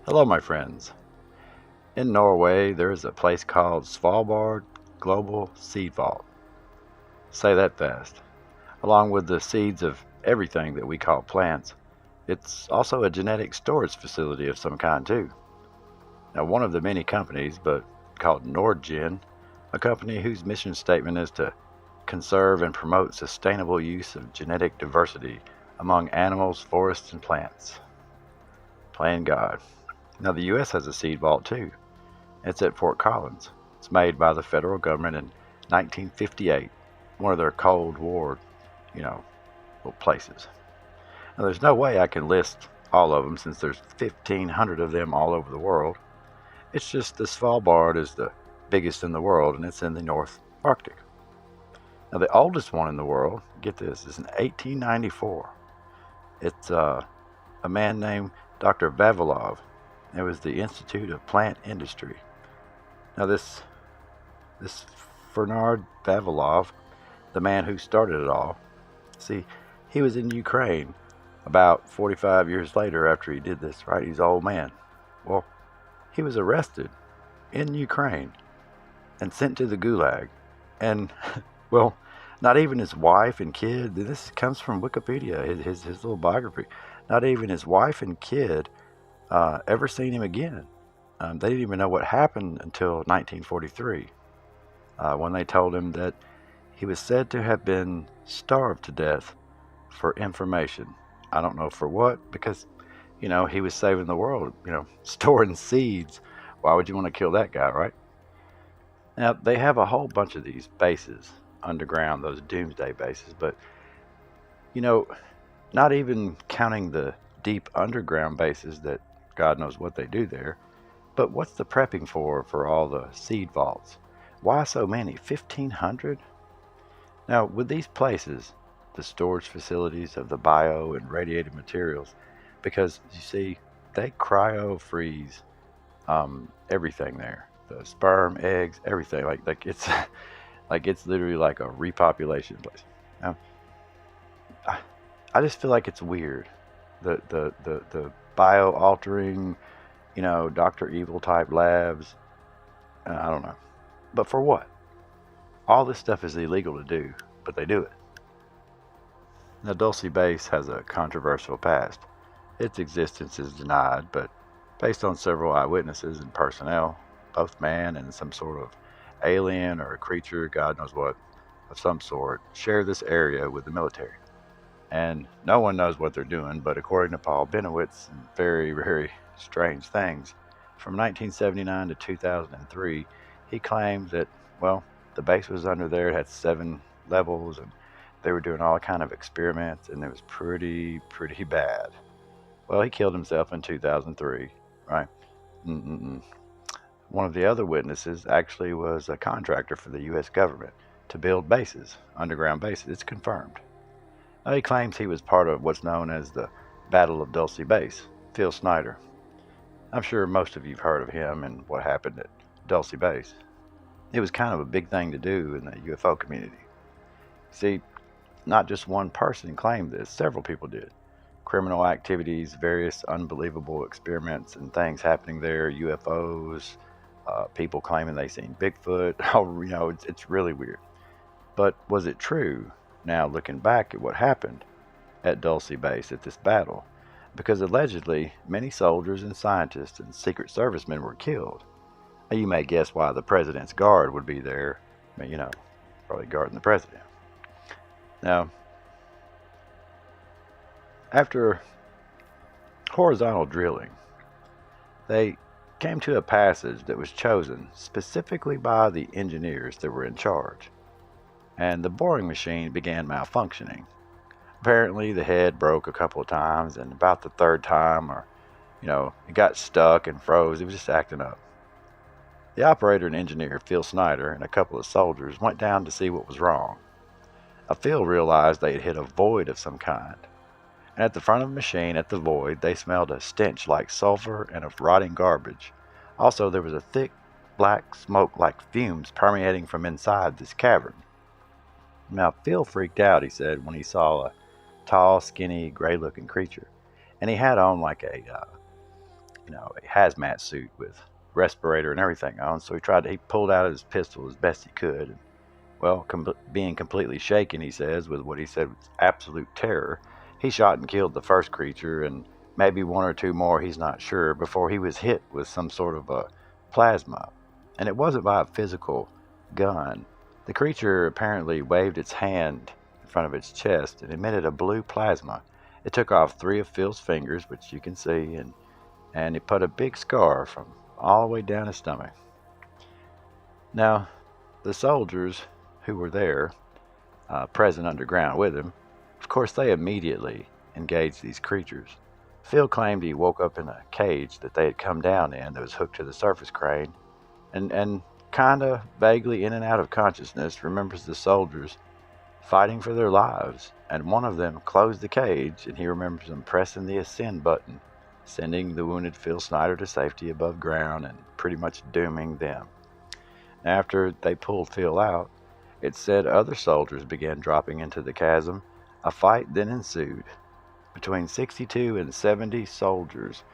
Hello, my friends. In Norway, there is a place called Svalbard Global Seed Vault. Say that fast. Along with the seeds of everything that we call plants, it's also a genetic storage facility of some kind, too. Now, one of the many companies, but called Nordgen, a company whose mission statement is to conserve and promote sustainable use of genetic diversity among animals, forests, and plants. Playing God. Now, the U.S. has a seed vault, too. It's at Fort Collins. It's made by the federal government in 1958, one of their Cold War, little places. Now, there's no way I can list all of them since there's 1,500 of them all over the world. It's just the Svalbard is the biggest in the world, and it's in the North Arctic. Now, the oldest one in the world, get this, is in 1894. It's a man named Dr. Vavilov. It was the Institute of Plant Industry. Now this Bernard Vavilov, the man who started it all, see, he was in Ukraine about 45 years later after he did this, right? He's an old man. Well, he was arrested in Ukraine and sent to the Gulag. And, well, not even his wife and kid, this comes from Wikipedia, his little biography, not even his wife and kid ever seen him again. They didn't even know what happened until 1943, when they told him that he was said to have been starved to death for information. I don't know for what, because, he was saving the world, storing seeds. Why would you want to kill that guy, right? Now, they have a whole bunch of these bases underground, those Doomsday bases, but, not even counting the deep underground bases that God knows what they do there. But what's the prepping for all the seed vaults? Why so many? 1,500? Now, with these places, the storage facilities of the bio and radiated materials, because you see, they cryo-freeze everything there. The sperm, eggs, everything. Like it's it's literally like a repopulation place. Now, I just feel like it's weird. The bio-altering, Dr. Evil type labs. I don't know. But for what? All this stuff is illegal to do, but they do it. Now, Dulce Base has a controversial past. Its existence is denied, but based on several eyewitnesses and personnel, both man and some sort of alien or a creature, God knows what, of some sort, share this area with the military. And no one knows what they're doing, but according to Paul Benowitz, very, very strange things. From 1979 to 2003, he claimed that, the base was under there, it had 7 levels, and they were doing all kind of experiments, and it was pretty bad. Well, he killed himself in 2003, right? One of the other witnesses actually was a contractor for the U.S. government to build bases, underground bases. It's confirmed. Now, he claims he was part of what's known as the Battle of Dulce Base, Phil Snyder. I'm sure most of you have heard of him and what happened at Dulce Base. It was kind of a big thing to do in the UFO community. See, not just one person claimed this, several people did. Criminal activities, various unbelievable experiments and things happening there, UFOs, people claiming they seen Bigfoot. It's really weird. But was it true? Now, looking back at what happened at Dulce Base at this battle, because allegedly many soldiers and scientists and Secret Servicemen were killed. Now, you may guess why the president's guard would be there, probably guarding the president. Now, after horizontal drilling, they came to a passage that was chosen specifically by the engineers that were in charge, and the boring machine began malfunctioning. Apparently the head broke a couple of times, and about the third time, it got stuck and froze. It was just acting up. The operator and engineer, Phil Snyder, and a couple of soldiers went down to see what was wrong. Phil realized they had hit a void of some kind, and at the front of the machine at the void they smelled a stench like sulfur and of rotting garbage. Also, there was a thick, black smoke like fumes permeating from inside this cavern. Now, Phil freaked out, he said, when he saw a tall, skinny, gray-looking creature, and he had on like a hazmat suit with respirator and everything on. So he pulled out his pistol as best he could. And, well, being completely shaken, he says, with what he said was absolute terror, he shot and killed the first creature and maybe one or two more, he's not sure, before he was hit with some sort of a plasma. And it wasn't by a physical gun. The creature apparently waved its hand in front of its chest and emitted a blue plasma. It took off 3 of Phil's fingers, which you can see, and it put a big scar from all the way down his stomach. Now, the soldiers who were there, present underground with him, of course, they immediately engaged these creatures. Phil claimed he woke up in a cage that they had come down in that was hooked to the surface crane, and kind of vaguely in and out of consciousness remembers the soldiers fighting for their lives, and one of them closed the cage, and he remembers them pressing the ascend button, sending the wounded Phil Snyder to safety above ground and pretty much dooming them. After they pulled Phil out, it said other soldiers began dropping into the chasm. A fight then ensued between 62 and 70 soldiers,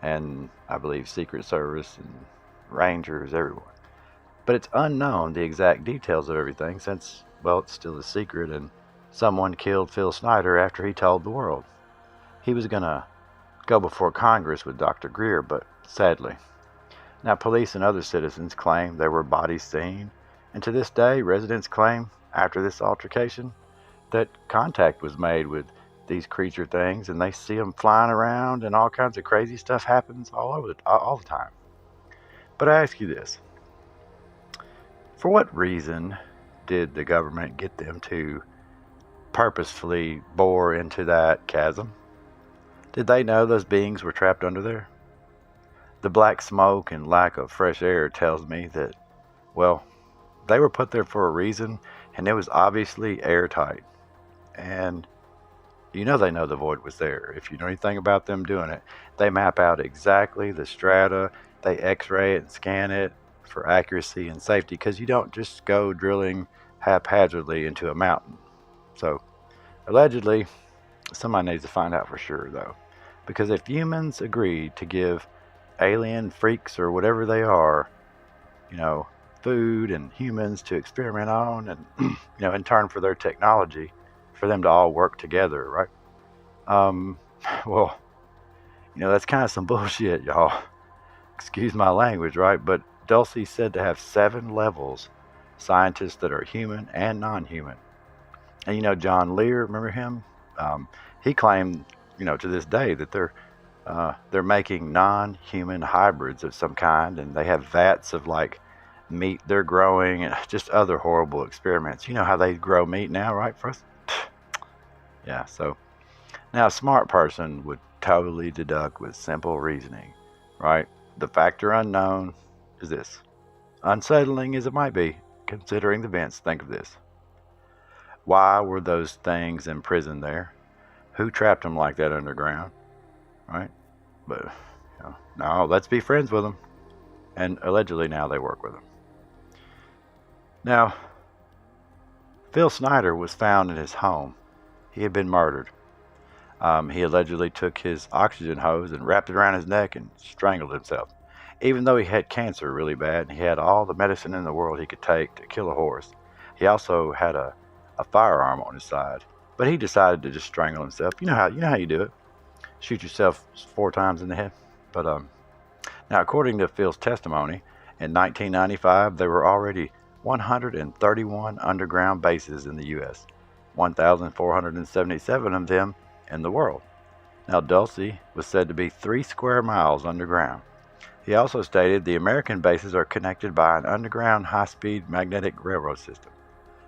and I believe Secret Service and Rangers, everyone. But it's unknown the exact details of everything since, well, it's still a secret, and someone killed Phil Snyder after he told the world. He was going to go before Congress with Dr. Greer, but sadly. Now, police and other citizens claim there were bodies seen, and to this day, residents claim, after this altercation, that contact was made with these creature things, and they see them flying around, and all kinds of crazy stuff happens all the time. But I ask you this. For what reason did the government get them to purposefully bore into that chasm? Did they know those beings were trapped under there? The black smoke and lack of fresh air tells me that, well, they were put there for a reason, and it was obviously airtight. And they know the void was there. If you know anything about them doing it, they map out exactly the strata, they x-ray it and scan it for accuracy and safety, because you don't just go drilling haphazardly into a mountain. So, allegedly, somebody needs to find out for sure, though. Because if humans agreed to give alien freaks or whatever they are, food and humans to experiment on and, in turn for their technology, for them to all work together, right? Well, that's kind of some bullshit, y'all. Excuse my language, right? But Dulce's said to have 7 levels, scientists that are human and non-human. And John Lear, remember him? He claimed, to this day that they're making non-human hybrids of some kind, and they have vats of like meat they're growing and just other horrible experiments. You know how they grow meat now, right? For us? Yeah, so now a smart person would totally deduct with simple reasoning, right? The factor unknown is this. Unsettling as it might be, considering the events, think of this. Why were those things imprisoned there? Who trapped them like that underground? Right? But, no, let's be friends with them. And allegedly now they work with them. Now, Phil Snyder was found in his home. He had been murdered. He allegedly took his oxygen hose and wrapped it around his neck and strangled himself. Even though he had cancer really bad and he had all the medicine in the world he could take to kill a horse, he also had a firearm on his side. But he decided to just strangle himself. You know how you do it. Shoot yourself 4 times in the head. But now, according to Phil's testimony, in 1995 there were already 131 underground bases in the U.S., 1,477 of them in the world. Now, Dulce was said to be 3 square miles underground. He also stated the American bases are connected by an underground high-speed magnetic railroad system.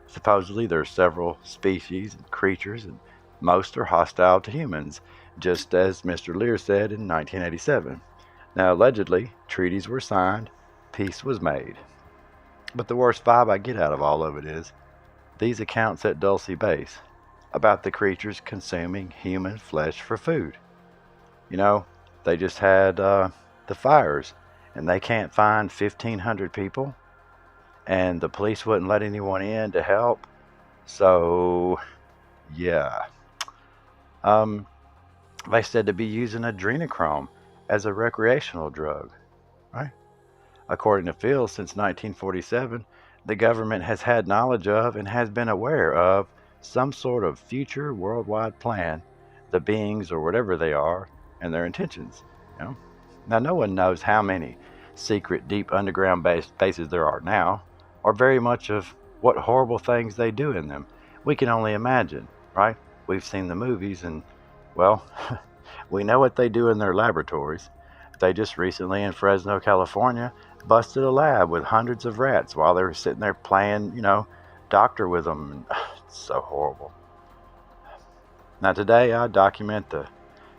Supposedly, there are several species and creatures, and most are hostile to humans, just as Mr. Lear said in 1987. Now, allegedly, treaties were signed peace was made. But the worst vibe I get out of all of it is these accounts at Dulce Base about the creatures consuming human flesh for food. You know, they just had the fires and they can't find 1,500 people, and the police wouldn't let anyone in to help. So, yeah. Um, they said to be using adrenochrome as a recreational drug, right? According to Phil, since 1947, the government has had knowledge of and has been aware of some sort of future worldwide plan, the beings or whatever they are, and their intentions. You know? Now, no one knows how many secret, deep underground bases there are now, or very much of what horrible things they do in them. We can only imagine, right? We've seen the movies, and, well, we know what they do in their laboratories. They just recently in Fresno, California, busted a lab with hundreds of rats while they were sitting there playing, doctor with them. It's so horrible. Now, today I document the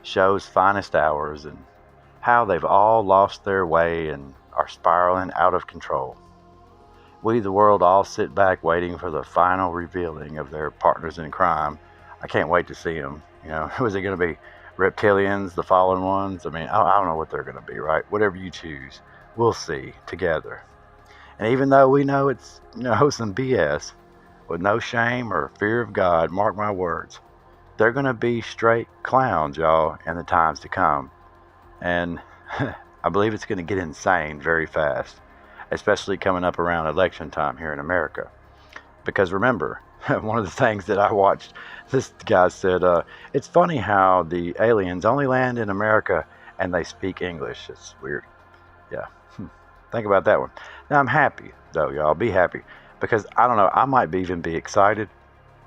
show's finest hours and how they've all lost their way and are spiraling out of control. We, the world, all sit back waiting for the final revealing of their partners in crime. I can't wait to see them. Was it going to be reptilians, the fallen ones? I mean, I don't know what they're going to be, right? Whatever you choose, we'll see together. And even though we know it's, some BS, with no shame or fear of God, mark my words, they're going to be straight clowns, y'all, in the times to come. And I believe it's going to get insane very fast, especially coming up around election time here in America. Because remember, one of the things that I watched, this guy said, it's funny how the aliens only land in America and they speak English. It's weird. Yeah. Think about that one. Now, I'm happy, though, y'all. Be happy. Because, I don't know, I might even be excited.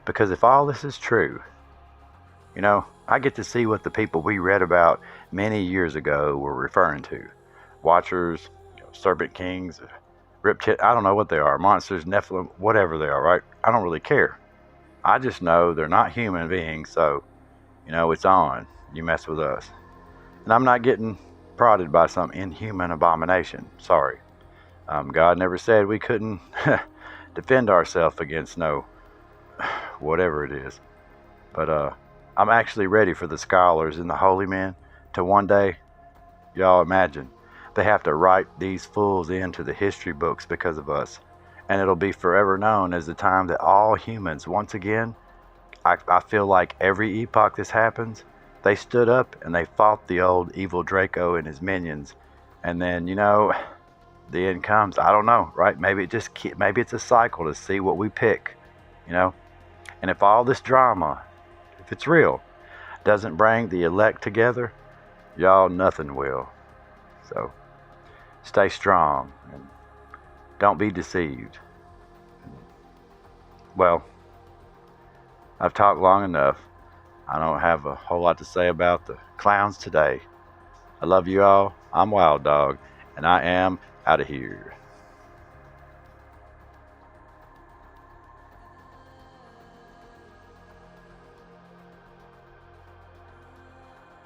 Because if all this is true, I get to see what the people we read about many years ago were referring to. Watchers, serpent kings, I don't know what they are. Monsters, Nephilim, whatever they are, right? I don't really care. I just know they're not human beings, so, it's on. You mess with us. And I'm not getting prodded by some inhuman abomination. Sorry. God never said we couldn't defend ourselves against whatever it is. But I'm actually ready for the scholars and the holy men to one day, y'all imagine, they have to write these fools into the history books because of us. And it'll be forever known as the time that all humans, once again, I feel like every epoch this happens, they stood up and they fought the old evil Draco and his minions. And then, the end comes. I don't know, right? Maybe it's a cycle to see what we pick, And if all this drama, if it's real, doesn't bring the elect together, y'all, nothing will. So, stay strong and don't be deceived. Well, I've talked long enough. I don't have a whole lot to say about the clowns today. I love you all. I'm Wild Dog, and I am out of here.